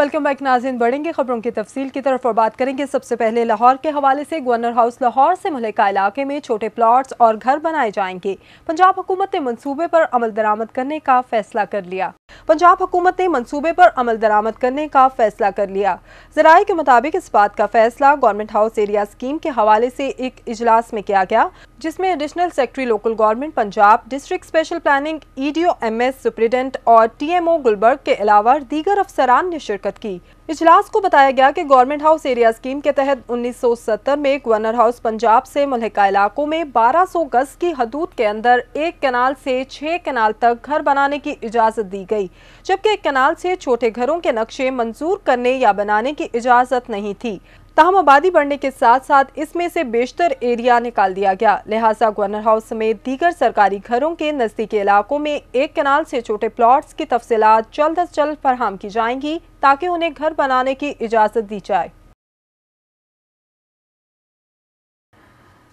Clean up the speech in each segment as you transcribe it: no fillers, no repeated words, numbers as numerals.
Welcome back नाज़रीन। बढ़ेंगे खबरों की तफसील की तरफ और बात करेंगे सबसे पहले लाहौर के हवाले से। गवर्नर हाउस लाहौर से मुल्का इलाके में छोटे प्लॉट्स और घर बनाए जाएंगे। पंजाब हुकूमत ने मंसूबे पर अमल दरामद करने का फैसला कर लिया। पंजाब हुकूमत ने मंसूबे पर अमल दरामद करने का फैसला कर लिया। ज़राए के मुताबिक इस बात का फैसला गवर्नमेंट हाउस एरिया स्कीम के हवाले से एक इजलास में किया गया, जिसमें additional secretary local government Punjab, district special planning, EDO MS superintendent और TMO गुलबर्ग के अलावा दीगर अफसरान ने शिरकत की। इजलास को बताया गया कि गवर्नमेंट हाउस एरिया स्कीम के तहत 1970 में गवर्नर हाउस पंजाब से मुल्का इलाकों में 1200 गज की हदूद के अंदर एक कैनाल से 6 कैनाल तक घर बनाने की इजाज़त दी गई, जबकि एक कैनाल से छोटे घरों के नक्शे मंजूर करने या बनाने की इजाज़त नहीं थी। ताहम आबादी बढ़ने के साथ साथ इसमें से बेशतर एरिया निकाल दिया गया। लिहाजा गवर्नर हाउस समेत दीगर सरकारी घरों के नज़दीकी इलाकों में एक कैनाल से छोटे प्लॉट्स की तफसीलात जल्द अज जल्द फराहम की जाएंगी ताकि उन्हें घर बनाने की इजाज़त दी जाए।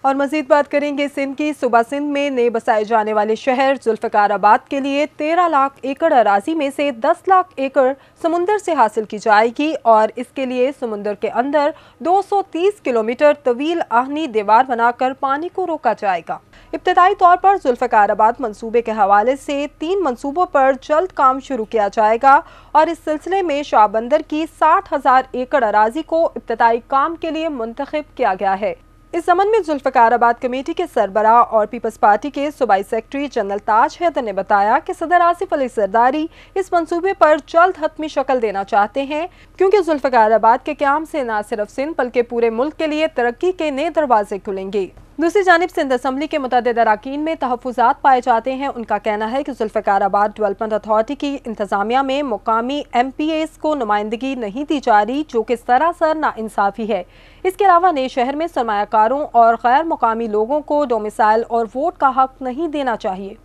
और मजीद बात करेंगे सिंध की। सूबा सिंध में नए बसाए जाने वाले शहर जुल्फ़िकाराबाद के लिए 13 लाख एकड़ अराजी में से 10 लाख एकड़ समुंदर से हासिल की जाएगी और इसके लिए समुंदर के अंदर 230 किलोमीटर तवील आहनी दीवार बनाकर पानी को रोका जाएगा। इब्तदाई तौर पर जुल्फ़िकाराबाद मंसूबे के हवाले से 3 मंसूबों पर जल्द काम शुरू किया जाएगा और इस सिलसिले में शाह बंदर की 60,000 एकड़ अराजी को इब्तदाई काम के लिए मुंतखब किया गया है। इस ज़मन में जुल्फ़िकाराबाद कमेटी के सरबराह और पीपल्स पार्टी के सूबाई सेक्रेटरी जनरल ताज हैदर ने बताया कि सदर आसिफ अली ज़रदारी इस मंसूबे पर जल्द हतमी शक्ल देना चाहते हैं, क्योंकि जुल्फ़िकाराबाद के क़याम से न सिर्फ सिंध बल्कि पूरे मुल्क के लिए तरक्की के नए दरवाजे खुलेंगे। दूसरी जानिब सिंध असम्बली के मुतअद्दिद अराकीन में तहफ़्फ़ुज़ात पाए जाते हैं। उनका कहना है कि जुल्फ़िकाराबाद डेवलपमेंट अथॉरिटी की इंतज़ामिया में मुकामी MPAs को नुमाइंदगी नहीं दी जा रही, जो कि सरासर नाइंसाफ़ी है। इसके अलावा नए शहर में सरमायाकारों और गैर मुकामी लोगों को डोमिसाइल और वोट का हक नहीं देना चाहिए।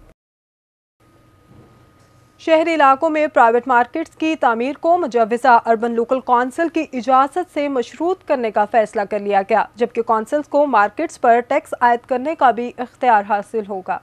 शहरी इलाकों में प्राइवेट मार्केट्स की तामीर को मुजव्वज़ा अर्बन लोकल कौंसिल की इजाज़त से मशरूत करने का फैसला कर लिया गया, जबकि कौंसिल्स को मार्केट्स पर टैक्स आयद करने का भी इख्तियार हासिल होगा।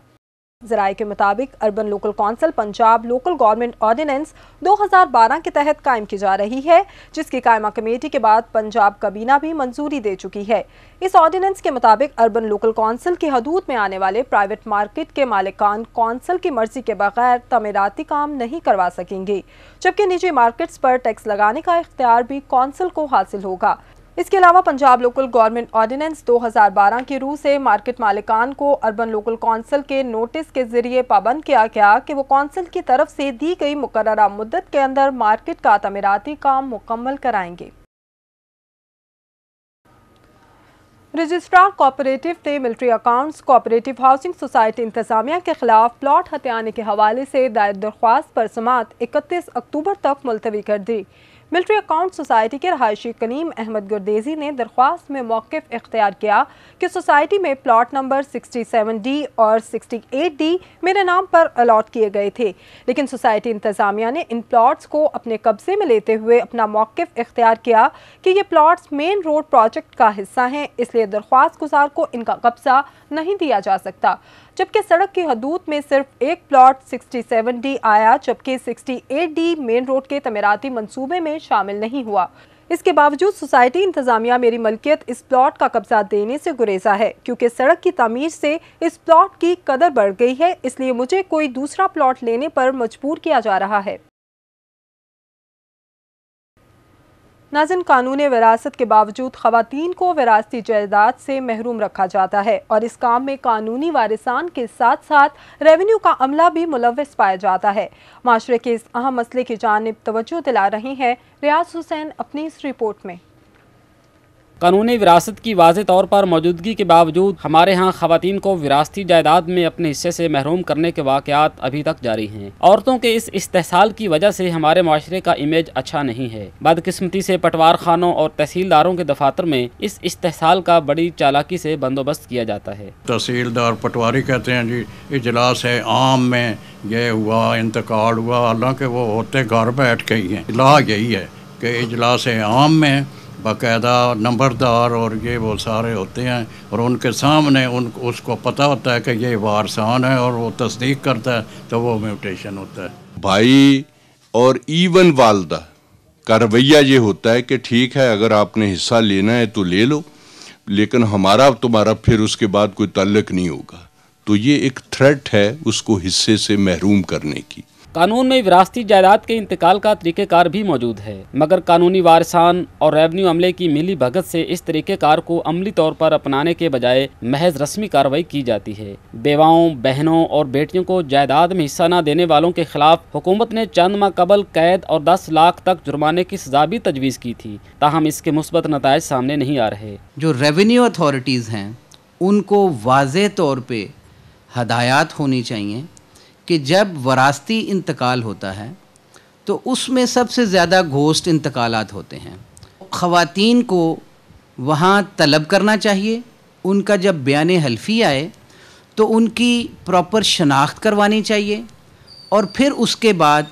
ज़राए के मुताबिक urban local council Punjab local government ordinance 2012 के तहत कायम की जा रही है, जिसकी कायमा कमेटी के बाद पंजाब काबीना भी मंजूरी दे चुकी है। इस ऑर्डिनेंस के मुताबिक अर्बन लोकल कौंसिल की हदूद में आने वाले प्राइवेट मार्केट के मालिकान कौंसिल की मर्जी के बगैर तमीराती काम नहीं करवा सकेंगे, जबकि निजी मार्केट्स पर टैक्स लगाने का इख्तियार भी कौंसिल को हासिल होगा। इसके अलावा पंजाब लोकल गवर्नमेंट ऑर्डिनेंस 2012 की रूह से मार्केट मालिकान को अर्बन लोकल कौंसिल के नोटिस के जरिए पाबंद किया गया कि वो कौंसिल की तरफ से दी गई मुकर्ररा मुद्दत के अंदर मार्केट का तमीराती काम मुकम्मल कराएंगे। रजिस्ट्रार कोऑपरेटिव ने military accounts cooperative housing society इंतजामिया के खिलाफ प्लॉट हथियाने के हवाले से दायर दरख्वास्त पर समाअत 31 अक्टूबर तक मुलतवी कर दी। मिलिट्री अकाउंट सोसाइटी के रहायशी कनीम अहमद गुरदेजी ने दरख्वास्त में मौक़िफ़ इख्तियार किया कि सोसाइटी में प्लॉट नंबर 67D और 68D मेरे नाम पर अलॉट किए गए थे, लेकिन सोसाइटी इंतज़ामिया ने इन प्लॉट्स को अपने कब्जे में लेते हुए अपना मौक़िफ़ इख्तियार किया कि ये प्लॉट्स मेन रोड प्रोजेक्ट का हिस्सा हैं, इसलिए दरख्वास्त गुजार को इनका कब्जा नहीं दिया जा सकता। जबकि सड़क की हदूद में सिर्फ एक प्लॉट 67D आया, जबकि 68D मेन रोड के तमीराती मंसूबे में शामिल नहीं हुआ। इसके बावजूद सोसाइटी इंतजामिया मेरी मलकियत इस प्लॉट का कब्जा देने से गुरेजा है, क्योंकि सड़क की तामीर से इस प्लॉट की कदर बढ़ गई है, इसलिए मुझे कोई दूसरा प्लॉट लेने पर मजबूर किया जा रहा है। नाज़रीन, कानून विरासत के बावजूद ख़वातीन को विरासती जायदाद से महरूम रखा जाता है और इस काम में कानूनी वारिसान के साथ साथ रेवेन्यू का अमला भी मुलव्वस पाया जाता है। माशरे के इस अहम मसले की जानिब तवज्जो दिला रही हैं रियाज हुसैन अपनी इस रिपोर्ट में। कानूनी विरासत की वाज़ेह तौर पर मौजूदगी के बावजूद हमारे यहाँ ख़वातीन को विरासती जायदाद में अपने हिस्से से महरूम करने के वाक़यात अभी तक जारी हैं। औरतों के इस इस्तेहसाल की वजह से हमारे माशरे का इमेज अच्छा नहीं है। बदकिस्मती से पटवार खानों और तहसीलदारों के दफातर में इस इस्तेहसाल का बड़ी चालाकी से बंदोबस्त किया जाता है। तहसीलदार पटवारी कहते हैं जी इजलास है आम में ये हुआ, इंतकाल हुआ, हालांकि वो होते घर बैठ के ही हैं। इलाह यही है कि इजलास आम में बाकायदा नंबरदार और ये वो सारे होते हैं और उनके सामने उसको पता होता है कि ये वारसान है और वो तस्दीक करता है तो वो म्यूटेशन होता है। भाई और इवन वालदा का रवैया ये होता है कि ठीक है, अगर आपने हिस्सा लेना है तो ले लो, लेकिन हमारा तुम्हारा फिर उसके बाद कोई ताल्लुक नहीं होगा। तो ये एक थ्रेट है उसको हिस्से से महरूम करने की। कानून में विरासती जायदाद के इंतकाल का तरीक़ेकार भी मौजूद है, मगर कानूनी वारिसान और रेवन्यू अमले की मिली भगत से इस तरीक़ेकार को अमली तौर पर अपनाने के बजाय महज रस्मी कार्रवाई की जाती है। बेवाओं, बहनों और बेटियों को जायदाद में हिस्सा न देने वालों के खिलाफ हुकूमत ने चंद माह कबल कैद और 10 लाख तक जुर्माने की सजा भी तजवीज़ की थी, ताहम इसके मुस्बत नताइज सामने नहीं आ रहे। जो रेवेन्यू अथॉरिटीज़ हैं उनको वाज़ेह तौर पर हदायत होनी चाहिए कि जब वरासती इंतकाल होता है तो उसमें सबसे ज़्यादा घोस्ट इंतकालात होते हैं। ख़वातीन को वहाँ तलब करना चाहिए, उनका जब बयान हल्फी आए तो उनकी प्रॉपर शनाख्त करवानी चाहिए और फिर उसके बाद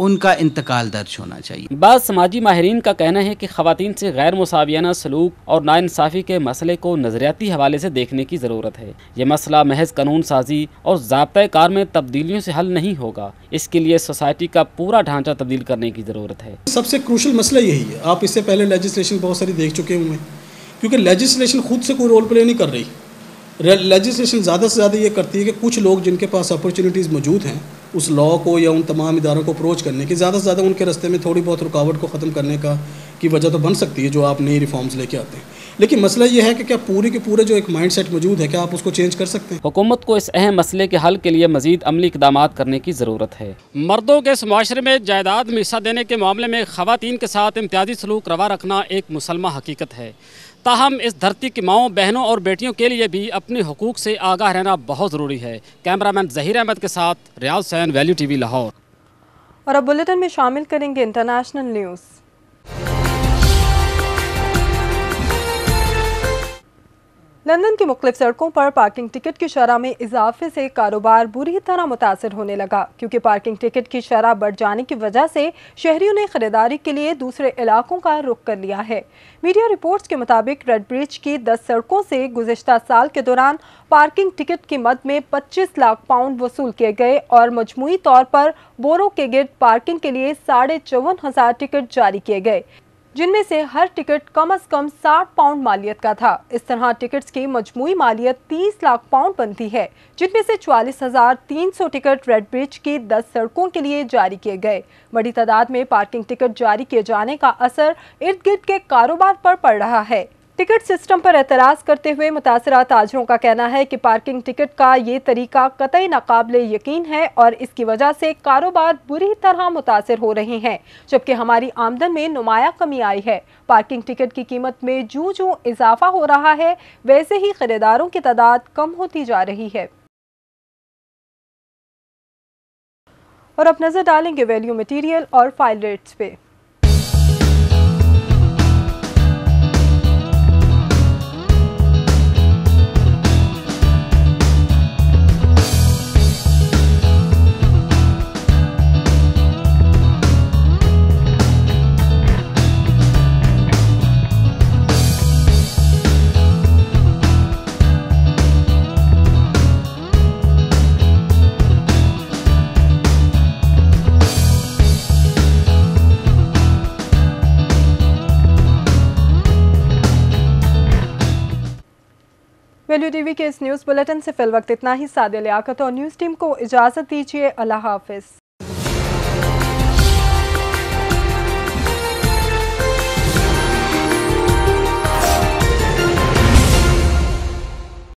उनका इंतकाल दर्ज होना चाहिए। बाद समाजी माहिरीन का कहना है कि ख़वातीन से गैर मुसावियाना सलूक और नाइंसाफ़ी के मसले को नज़रियाती हवाले से देखने की ज़रूरत है। ये मसला महज कानून साजी और ज़ाब्ता कार में तब्दीलियों से हल नहीं होगा, इसके लिए सोसाइटी का पूरा ढांचा तब्दील करने की ज़रूरत है। सबसे क्रूशल मसला यही है। आप इससे पहले लेजिस्लेशन बहुत सारी देख चुके हुए हैं, क्योंकि लेजिस्लेशन खुद से कोई रोल प्ले नहीं कर रही। लेजिस्लेशन ज़्यादा से ज़्यादा ये करती है कि कुछ लोग जिनके पास अपॉर्चुनिटीज़ मौजूद हैं उस लॉ को या उन तमाम इदारों को अप्रोच करने की, ज़्यादा से ज़्यादा उनके रास्ते में थोड़ी बहुत रुकावट को ख़त्म करने की वजह तो बन सकती है जो आप नई रिफॉर्म्स लेके आते हैं। लेकिन मसला ये है कि क्या पूरे के पूरे जो एक माइंड सेट मौजूद है, क्या आप उसको चेंज कर सकते हैं? हुकूमत को इस अहम मसले के हल के लिए मजीद अमली इक़दामात करने की ज़रूरत है। मर्दों के इस मुआशरे में जायदाद में हिस्सा देने के मामले में ख़वातीन के साथ इम्तियाजी सलूक रवा रखना एक मुसलमा हकीकत है। ताहम इस धरती की माओं, बहनों और बेटियों के लिए भी अपने हुकूक से आगाह रहना बहुत ज़रूरी है। कैमरामैन ज़हीर अहमद के साथ रियाज हुसैन, वैल्यू टीवी, लाहौर। और अब बुलेटिन में शामिल करेंगे इंटरनेशनल न्यूज़। लंदन की मुख्तलिफ सड़कों पर पार्किंग टिकट की शरह में इजाफे से कारोबार बुरी तरह मुतासर होने लगा, क्योंकि पार्किंग टिकट की शरह बढ़ जाने की वजह से शहरियों ने खरीदारी के लिए दूसरे इलाकों का रुख कर लिया है। मीडिया रिपोर्ट्स के मुताबिक रेड ब्रिज की 10 सड़कों से गुज़िश्ता साल के दौरान पार्किंग टिकट की मद में 25 लाख पाउंड वसूल किए गए और मजमूई तौर पर बोरो के गिर्द पार्किंग के लिए 54,500 टिकट जारी किए गए, जिनमें से हर टिकट कम से कम 60 पाउंड मालियत का था। इस तरह टिकट्स की मजमूई मालियत 30 लाख पाउंड बनती है, जिनमें से 44,300 टिकट रेड ब्रिज की 10 सड़कों के लिए जारी किए गए। बड़ी तादाद में पार्किंग टिकट जारी किए जाने का असर इर्द गिर्द के कारोबार पर पड़ रहा है। टिकट सिस्टम पर एतराज़ करते हुए मुतासरा ताजरों का कहना है कि पार्किंग टिकट का ये तरीका कतई नाकाबिले यकीन है और इसकी वजह से कारोबार बुरी तरह मुतासर हो रहे हैं, जबकि हमारी आमदन में नुमाया कमी आई है। पार्किंग टिकट की कीमत में जूं जूं इजाफा हो रहा है, वैसे ही खरीदारों की तादाद कम होती जा रही है। और अब नजर डालेंगे वैल्यू मटीरियल और फाइल रेट्स पे। वैल्यू टीवी के इस न्यूज़ बुलेटिन से फिल वक्त इतना ही। सादिया लियाकत और न्यूज़ टीम को इजाज़त दीजिए। अल्लाह हाफिज़।